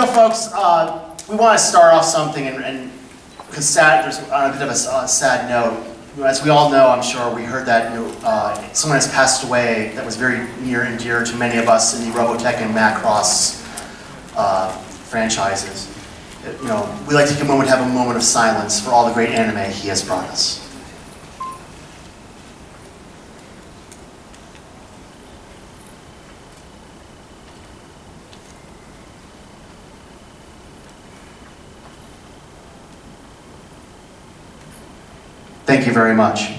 You know, folks, we want to start off something, and because there's on a bit of a sad note. As we all know, I'm sure we heard that someone has passed away that was very near and dear to many of us in the Robotech and Macross franchises. You know, we like to take a moment to have a moment of silence for all the great anime he has brought us. Thank you very much.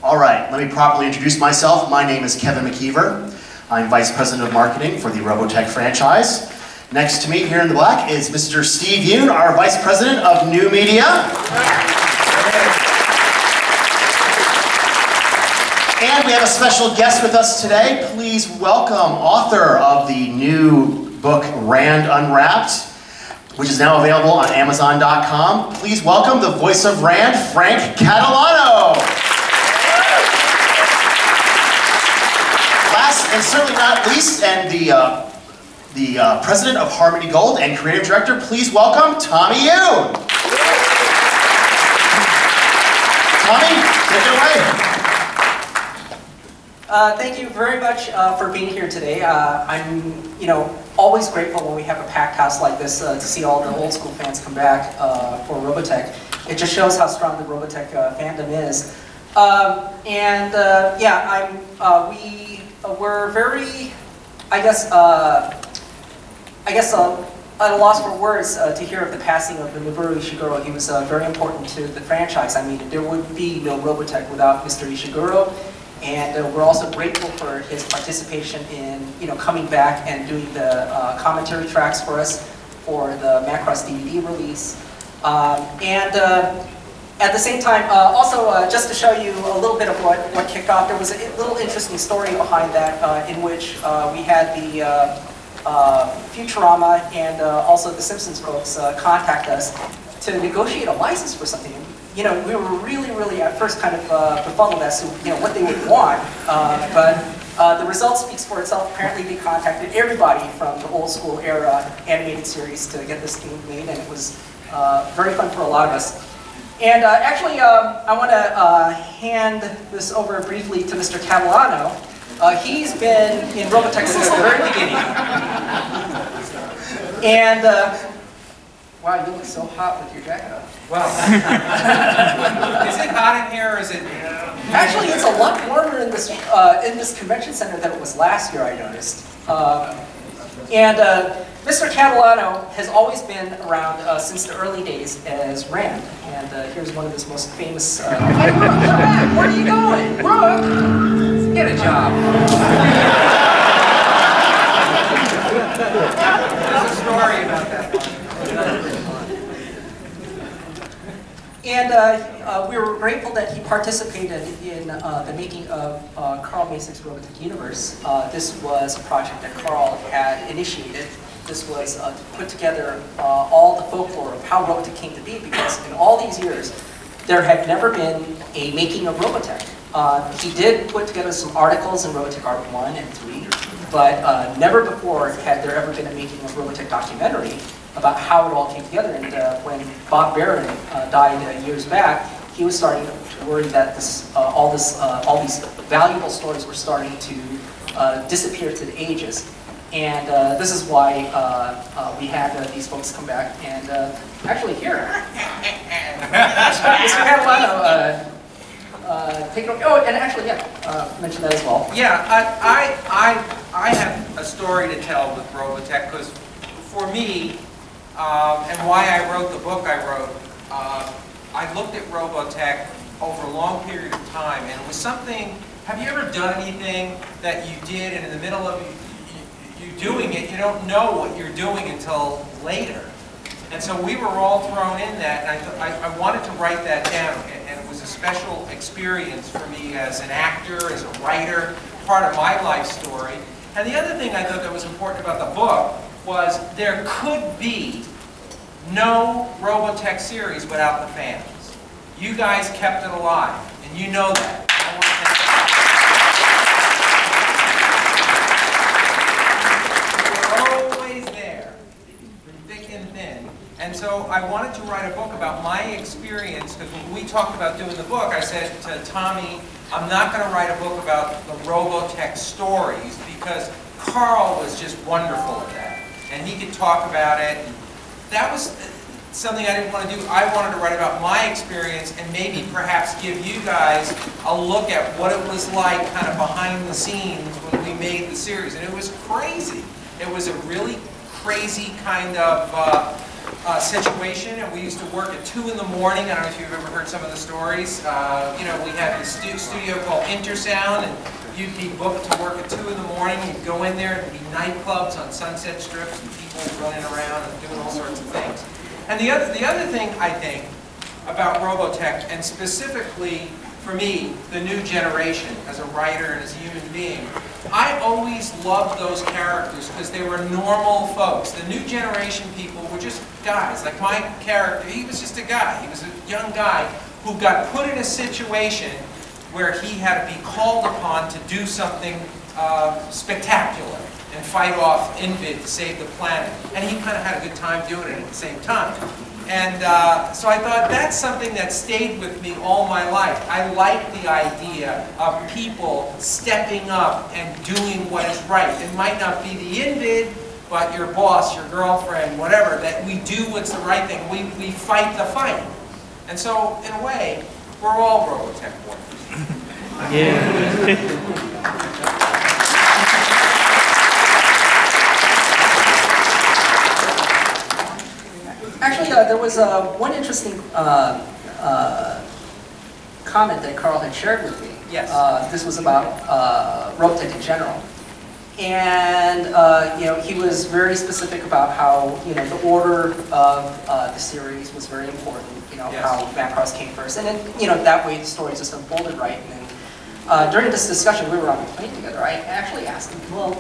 All right, let me properly introduce myself. My name is Kevin Mckeever. I'm Vice President of Marketing for the Robotech franchise. Next to me here in the black is Mr. Steve Yune, our Vice President of New Media. And we have a special guest with us today. Please welcome author of the new book, Rand Unwrapped, which is now available on Amazon.com. Please welcome the voice of Rand, Frank Catalano. Last and certainly not least, and the president of Harmony Gold and creative director, please welcome Tommy Yune. Tommy, take it away. Thank you very much for being here today. I'm, always grateful when we have a packed house like this to see all the old school fans come back for Robotech. It just shows how strong the Robotech fandom is. We're very, at a loss for words to hear of the passing of Noboru Ishiguro. He was very important to the franchise. I mean, there would be no Robotech without Mr. Ishiguro. And we're also grateful for his participation in, coming back and doing the commentary tracks for us for the Macross DVD release. At the same time, just to show you a little bit of what kicked off, there was a little interesting story behind that in which we had the Futurama and also the Simpsons folks contact us to negotiate a license for something. We were really at first kind of befuddled as to what they would want, but the result speaks for itself. Apparently, they contacted everybody from the old school era animated series to get this thing made, and it was very fun for a lot of us. And I want to hand this over briefly to Mr. Catalano. He's been in Robotech since the very beginning, and. Wow, you look so hot with your jacket on. Wow. Is it hot in here, or is it? Actually, it's a lot warmer in this convention center than it was last year, I noticed. Mr. Catalano has always been around since the early days as Rand. And here's one of his most famous... Hey, Brooke, where are you going? Brooke, get a job. There's a story about that one. And we were grateful that he participated in the making of Carl Masek's Robotech Universe. This was a project that Carl had initiated. This was to put together all the folklore of how Robotech came to be, because in all these years, there had never been a making of Robotech. He did put together some articles in Robotech Art 1 and 3, but never before had there ever been a making of Robotech documentary about how it all came together. And when Bob Barron died years back, he was starting to worry that all these valuable stories were starting to disappear to the ages. And this is why we had these folks come back and actually here. Mr. Catalano, take it over. Oh, and actually, mention that as well. Yeah, I have a story to tell with Robotech, because for me, and why I wrote the book I wrote, I looked at Robotech over a long period of time, and it was something. Have you ever done anything that you did, and in the middle of you doing it, you don't know what you're doing until later? And so we were all thrown in that, and I wanted to write that down, and it was a special experience for me as an actor, as a writer, part of my life story. And the other thing I thought that was important about the book was there could be no Robotech series without the fans. You guys kept it alive, and you know that. You were always there. And so I wanted to write a book about my experience, because when we talked about doing the book, I said to Tommy, I'm not going to write a book about the Robotech stories, because Carl was just wonderful at that. And he could talk about it. That was something I didn't want to do. I wanted to write about my experience and maybe perhaps give you guys a look at what it was like kind of behind the scenes when we made the series. And it was crazy. It was a really crazy kind of situation, and we used to work at 2 in the morning. I don't know if you've ever heard some of the stories. You know, we had this studio called Intersound, and you'd be booked to work at 2 in the morning. You'd go in there, and there'd be nightclubs on Sunset Strips, and people running around and doing all sorts of things. And the other thing, I think, about Robotech, and specifically for me, the new generation, as a writer and as a human being, I always loved those characters because they were normal folks. The new generation people were just guys. Like my character, he was just a guy. He was a young guy who got put in a situation where he had to be called upon to do something spectacular and fight off Invid to save the planet. And he kind of had a good time doing it at the same time. And so I thought that's something that stayed with me all my life. I like the idea of people stepping up and doing what is right. It might not be the Invid, but your boss, your girlfriend, whatever, that we do what's the right thing. We fight the fight. And so, in a way, we're all Robotech warriors. Yeah. Actually, there was one interesting comment that Carl had shared with me. Yes. This was about Robotech in general. And you know, he was very specific about how, you know, the order of the series was very important. You know, yes. How Macross came first, and then, you know, that way the story just unfolded right. And then, during this discussion, we were on the plane together. I actually asked him, well,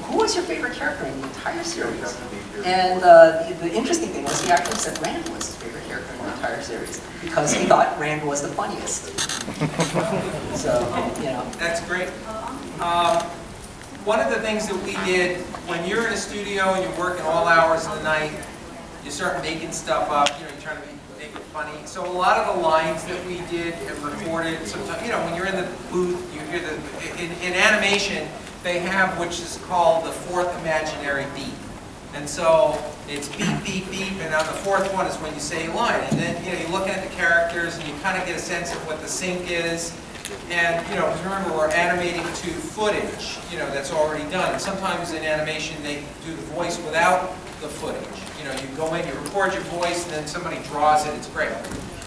who was your favorite character in the entire series? And the interesting thing was he actually said Rand was his favorite character in the entire series because he thought Rand was the funniest. So, you know. That's great. One of the things that we did, when you're in a studio and you're working all hours of the night, you start making stuff up, you know, you're trying to make it funny. So a lot of the lines that we did and recorded, sometimes, you know, when you're in the booth, you hear in animation, they have which is called the fourth imaginary beat. And so it's beep, beep, beep, and on the fourth one is when you say a line. And then, you know, you're looking at the characters and you kind of get a sense of what the sync is. And, you know, remember, we're animating to footage, you know, that's already done. And sometimes in animation they do the voice without the footage. You know, you go in, you record your voice, and then somebody draws it, it's great.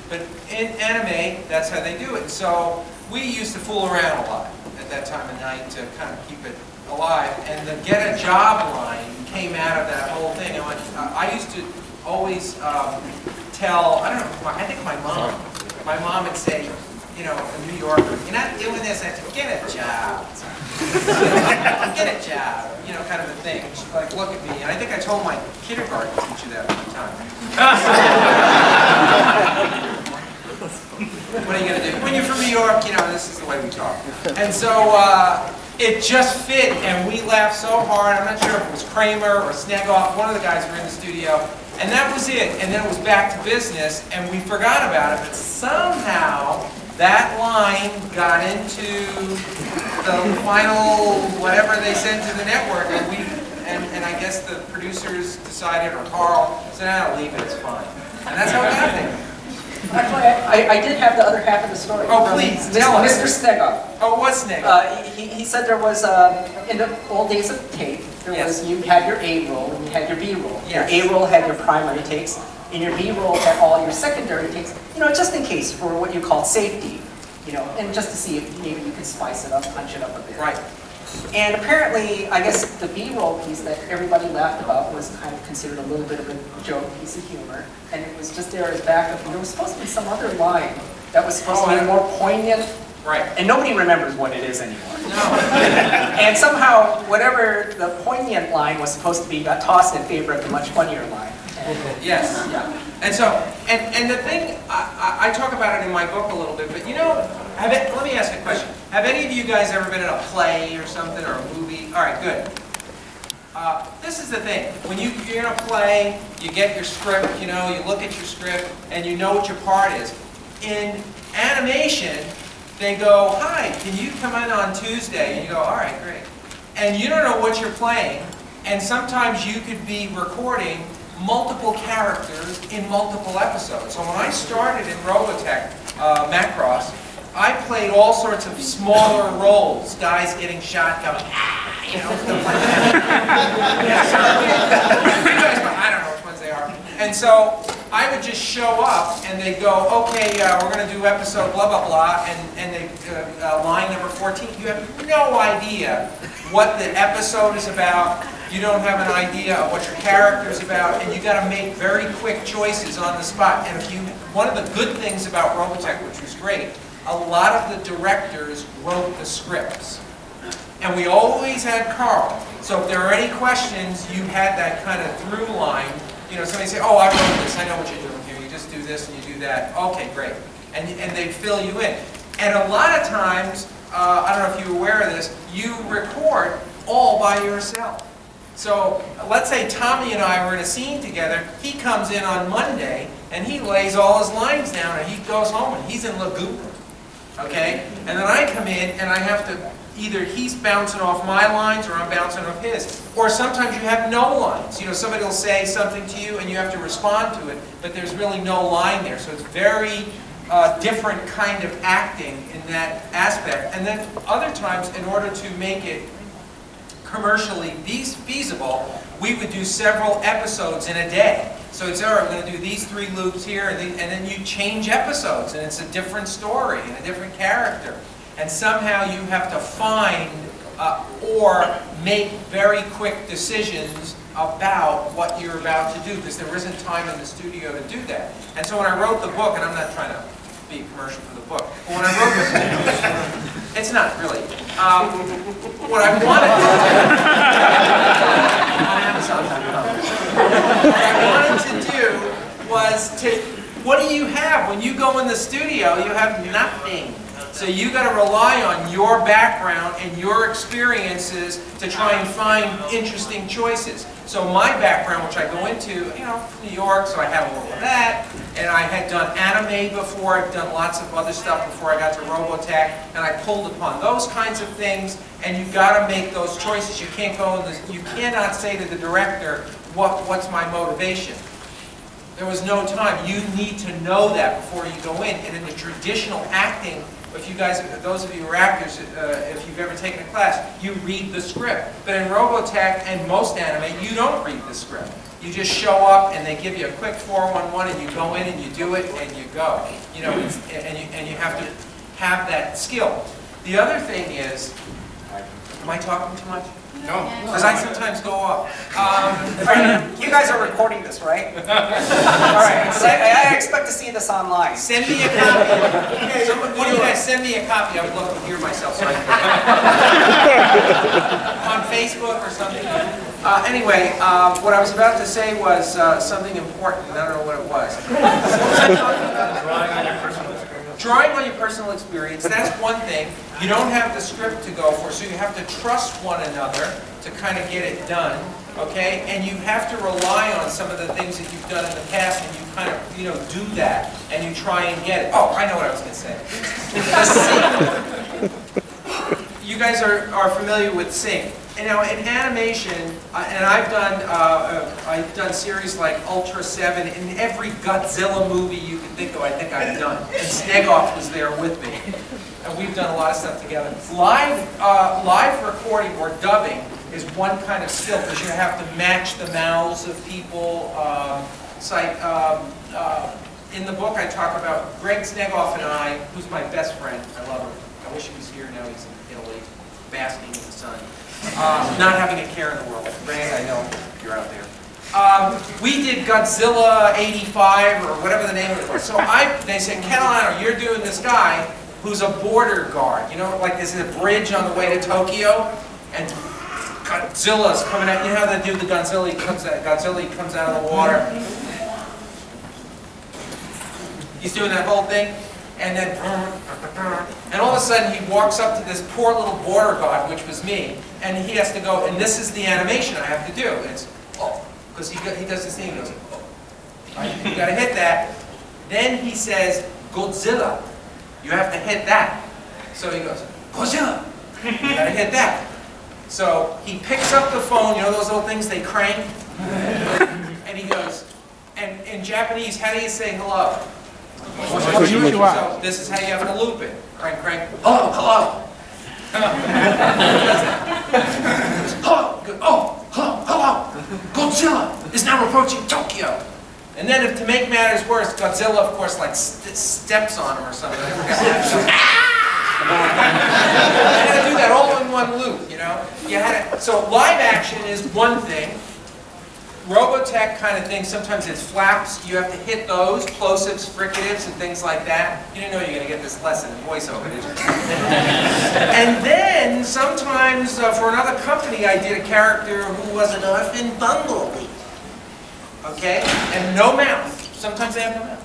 But in anime, that's how they do it. So we used to fool around a lot at that time of night to kind of keep it alive. And the get a job line came out of that whole thing. And I used to always tell, I don't know, I think my mom would say, you know, a New Yorker, you're not doing this, I said, get a job. Get a job, you know, kind of a thing. She'd like look at me, and I think I told my kindergarten teacher that one time. What are you going to do? When you're from New York, you know, this is the way we talk. And so it just fit, and we laughed so hard. I'm not sure if it was Kramer or Snegoff, one of the guys were in the studio, and that was it. And then it was back to business, and we forgot about it, but somehow that line got into the final whatever they sent to the network, and I guess the producers decided, or Carl said, "I'll leave it, it's fine." And that's how it got there. Actually, I did have the other half of the story. Oh, please, tell us. Mr. Snegoff. Oh, what's Snegoff? He said there was, in the old days of tape, there was, you had your A roll and you had your B roll. Yes. Your A roll had your primary takes, and your B roll had all your secondary takes, you know, just in case for what you call safety, you know, and just to see if maybe you could spice it up, punch it up a bit. Right. And apparently, I guess the B-roll piece that everybody laughed about was kind of considered a little bit of a joke piece of humor, and it was just there as backup. And there was supposed to be some other line that was supposed to be more poignant, right? And nobody remembers what it is anymore. No. And somehow, whatever the poignant line was supposed to be, got tossed in favor of the much funnier line. Yes. Yeah. And so, and the thing, I talk about it in my book a little bit, but you know, let me ask a question. Have any of you guys ever been in a play or something, or a movie? All right, good. This is the thing. When you're in a play, you get your script, you know, you look at your script, and you know what your part is. In animation, they go, hi, can you come in on Tuesday? And you go, all right, great. And you don't know what you're playing, and sometimes you could be recording multiple characters in multiple episodes. So when I started in Robotech, Macross, I played all sorts of smaller roles, guys getting shot, going, ah, you know, stuff like that. I don't know which ones they are. And so I would just show up, and they'd go, okay, we're going to do episode blah, blah, blah, and they line number 14. You have no idea what the episode is about. You don't have an idea of what your character is about, and you got to make very quick choices on the spot. And if you, one of the good things about Robotech, which was great, a lot of the directors wrote the scripts. And we always had Carl. So if there are any questions, you had that kind of through line. You know, somebody say, oh, I wrote this, I know what you're doing here. You just do this and you do that. Okay, great. And they fill you in. And a lot of times, I don't know if you're aware of this, you record all by yourself. So let's say Tommy and I were in a scene together. He comes in on Monday and he lays all his lines down and he goes home and he's in Lagoon. Okay? And then I come in and I have to, either he's bouncing off my lines or I'm bouncing off his. Or sometimes you have no lines. You know, somebody will say something to you and you have to respond to it, but there's really no line there. So it's very different kind of acting in that aspect. And then other times, in order to make it commercially feasible, we would do several episodes in a day. So it's, all right, we're going to do these 3 loops here, and then you change episodes, and it's a different story and a different character. And somehow you have to find or make very quick decisions about what you're about to do, because there isn't time in the studio to do that. And so when I wrote the book, and I'm not trying to be a commercial for the book, but when I wrote the book, it's not really. What I wanted on Amazon.com. What I wanted to do was to, what do you have when you go in the studio? You have nothing. So you got to rely on your background and your experiences to try and find interesting choices. So my background, which I go into, you know, New York, so I have a little of that. And I had done anime before, I've done lots of other stuff before I got to Robotech, and I pulled upon those kinds of things, and you've got to make those choices. You can't go in this, you cannot say to the director, what's my motivation? There was no time. You need to know that before you go in. And in the traditional acting, if you guys, those of you who are actors, if you've ever taken a class, you read the script. But in Robotech and most anime, you don't read the script. You just show up and they give you a quick 411 and you go in and you do it and you go. You know, and you have to have that skill. The other thing is, am I talking too much? No. Because I sometimes go off. You guys are recording this, right? All right. So I expect to see this online. Send me a copy. One of you guys send me a copy. I would love to hear myself. So I can on Facebook or something. Anyway, what I was about to say was something important. I don't know what it was. Drawing on your personal experience, that's one thing. You don't have the script to go for, so you have to trust one another to kind of get it done, okay? And you have to rely on some of the things that you've done in the past, and you kind of, you know, do that, and you try and get it. Oh, I know what I was going to say. You guys are familiar with sync. And now in animation, and I've done series like Ultra 7, in every Godzilla movie you can think of, I think I've done. And Snegoff was there with me. And we've done a lot of stuff together. Live recording or dubbing is one kind of skill, because you have to match the mouths of people. In the book I talk about Greg Snegoff and I, who's my best friend. I love him. I wish he was here. Now he's in Italy, basking in the sun. Not having a care in the world. Greg, I know you're out there. We did Godzilla 85 or whatever the name of it was. So they said, Catalano, you're doing this guy who's a border guard. You know, like there's a bridge on the way to Tokyo, and Godzilla's coming out. You know how they do the Godzilla? Godzilla comes out of the water. He's doing that whole thing, and then, and all of of a sudden he walks up to this poor little border guard, which was me, and he has to go, and this is the animation I have to do. It's, oh, because he does this thing, he goes, oh. Right? You got to hit that. Then he says, Godzilla. You have to hit that. So he goes, Godzilla. You got to hit that. So he picks up the phone, you know those little things they crank? And he goes, and in Japanese, how do you say hello? So this is how you have to loop it. Crank, crank. Oh, hello. Hello. Oh, hello, hello. Godzilla is now approaching Tokyo. And then, to make matters worse, Godzilla, of course, like steps on him or something. I had to do that all in one loop, you know. So live action is one thing. Robotech kind of thing, sometimes it's flaps. You have to hit those, plosives, fricatives, and things like that. You didn't know you were going to get this lesson in voiceover, did you? And then, sometimes, for another company, I did a character who was an orphan bumblebee. Okay? And no mouth. Sometimes they have no mouth.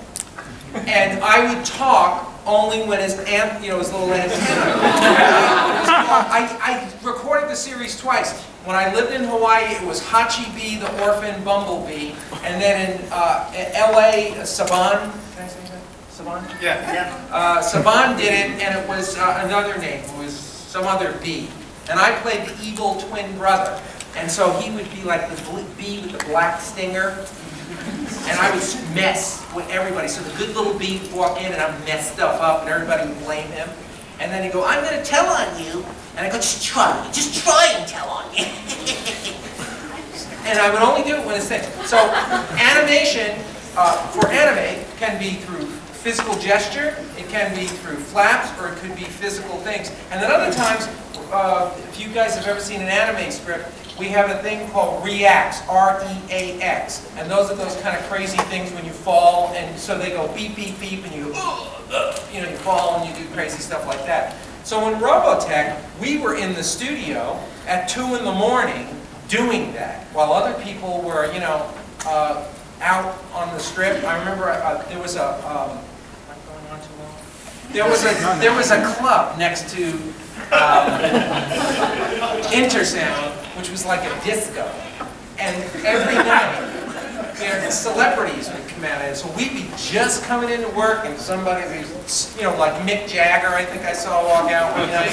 And I would talk only when his little antenna. I recorded the series twice. When I lived in Hawaii, it was Hachi B, the orphan bumblebee, and then in LA, Saban. Can I say that? Saban? Yeah. Saban did it, and it was another name. It was some other bee. And I played the evil twin brother. And so he would be like the bee with the black stinger. And I would mess with everybody. So the good little bee would walk in and I'd mess stuff up and everybody would blame him. And then he'd go, I'm going to tell on you. And I go, just try and tell on me. And I would only do it when it's thing. So animation for anime can be through physical gesture, it can be through flaps, or it could be physical things. And then other times, if you guys have ever seen an anime script, we have a thing called reacts, R-E-A-X. And those are those kind of crazy things when you fall, and so they go beep, beep, beep, and you you fall and you do crazy stuff like that. So in Robotech, we were in the studio at 2 in the morning doing that, while other people were, out on the strip. I remember there was a, there was a club next to Intersound, which was like a disco, and every night celebrities would come out of it. So we'd be just coming into work, and somebody, like Mick Jagger, I think I saw walk out one night.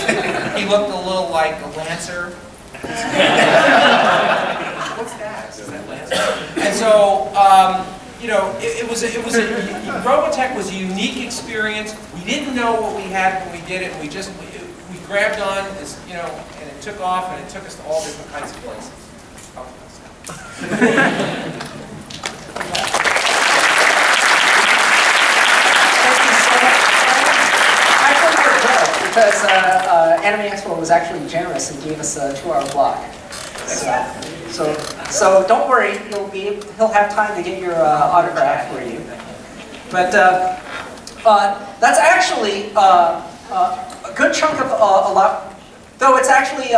He looked a little like a Lancer. What's that? Is that Lancer? And so, Robotech was a unique experience. We didn't know what we had when we did it. We grabbed on, and it took off, and it took us to all different kinds of places. Because Anime Expo was actually generous and gave us a 2-hour block. So don't worry, he'll have time to get your autograph for you. But that's actually a good chunk of a lot. Though it's actually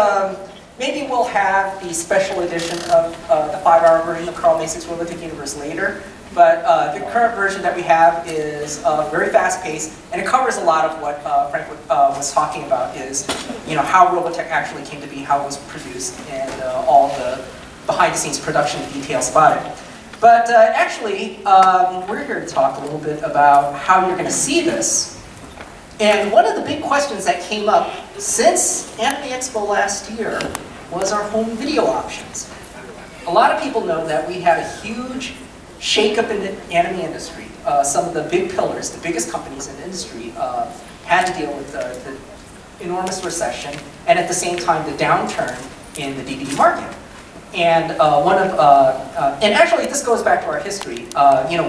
maybe we'll have the special edition of the 5-hour version of Carl Masek's Robotech Universe later. But the current version that we have is very fast-paced, and it covers a lot of what Frank was talking about, is how Robotech actually came to be, how it was produced, and all the behind-the-scenes production details about it. But actually, we're here to talk a little bit about how you're going to see this. And one of the big questions that came up since Anime Expo last year was our home video options. A lot of people know that we had a huge shake-up in the anime industry. Some of the big pillars, the biggest companies in the industry, had to deal with the enormous recession and at the same time the downturn in the DVD market. And and actually this goes back to our history.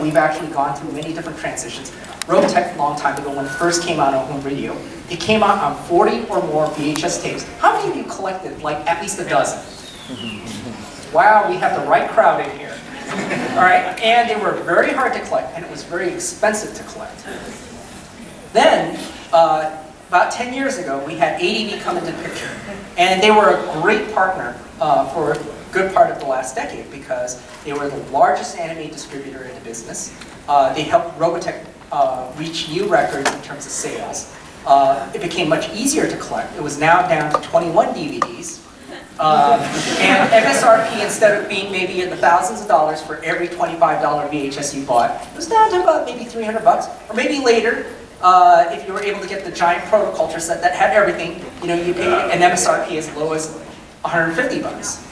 We've actually gone through many different transitions. Robotech a long time ago, when it first came out on home video, it came out on 40 or more VHS tapes. How many of you collected like at least a dozen? Wow, we have the right crowd in here. All right, and they were very hard to collect, and it was very expensive to collect. Then, about 10 years ago, we had ADV come into the picture, and they were a great partner for a good part of the last decade because they were the largest anime distributor in the business. They helped Robotech reach new records in terms of sales. it became much easier to collect. It was now down to 21 DVDs. And MSRP, instead of being maybe in the thousands of dollars for every $25 VHS you bought, it was down to about maybe 300 bucks. Or maybe later, if you were able to get the giant protoculture set that had everything, you know, you paid an MSRP as low as 150 bucks.